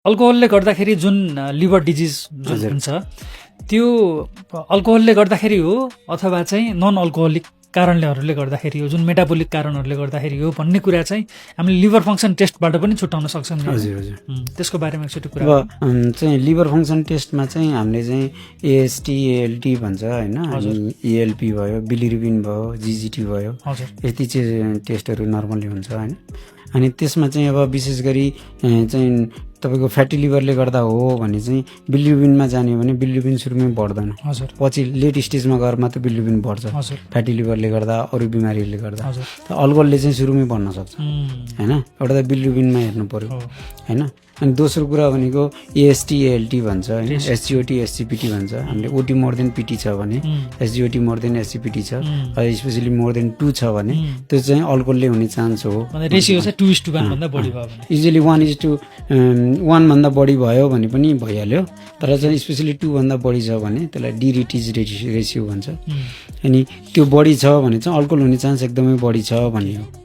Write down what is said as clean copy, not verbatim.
अल्कोहलले गर्दाखेरि जुन liver disease जुन हुन्छ त्यो अल्कोहलले गर्दाखेरि हो अथवा चाहिँ नन अल्कोहलिक कारणहरूले गर्दाखेरि हो, जुन मेटाबोलिक कारणहरूले गर्दाखेरि हो भन्ने कुरा चाहिँ हामीले लिभर फङ्सन टेस्टबाट पनि छुट्याउन सक्छौँ। हजुर हजुर त्यसको बारेमा एकचोटि कुरा अब चाहिँ लिभर फङ्सन टेस्टमा चाहिँ हामीले चाहिँ एएसटी एएलटी भन्छ होइन, एएलपी भयो, बिलिरुबिन भयो, जिजिटी भयो, यति चाहिँ टेस्टहरू नर्मली हुन्छ होइन। अनि त्यसमा चाहिँ अब विशेष गरी चाहिँ तपाईँको फ्याटी लिभरले गर्दा हो भने चाहिँ बिलिरुबिनमा जाने हो भने बिलिरुबिन सुरुमै बढ्दैन, पछि लेट स्टेजमा गएर मात्र बिलिरुबिन बढ्छ फ्याटी लिभरले गर्दा, अरू बिमारीहरूले गर्दा। अल्कोहलले चाहिँ सुरुमै बढ्न सक्छ होइन, एउटा त बिलिरुबिनमा हेर्नु पर्यो होइन। अनि दोस्रो कुरा भनेको एएसटी एएलटी भन्छ होइन, एसजिओटी एसजिपिटी भन्छ। हामीले ओटी मोर देन पिटी छ भने, एसजिओटी मोर देन एसजिपिटी छ, स्पेसली मोर देन 2 छ भने त्यो चाहिँ अल्कोहलले हुने चान्स हो। रेसियो चाहिँ 2:1 भन्दा बढी भयो भने, युजली 1:1 भन्दा बढी भयो भने पनि भइहाल्यो, तर चाहिँ स्पेसली 2 भन्दा बढी छ भने त्यसलाई डिरिटिज रेसियो भन्छ। अनि त्यो बढी छ भने चाहिँ अल्कोहल हुने चान्स एकदमै बढी छ भन्ने हो।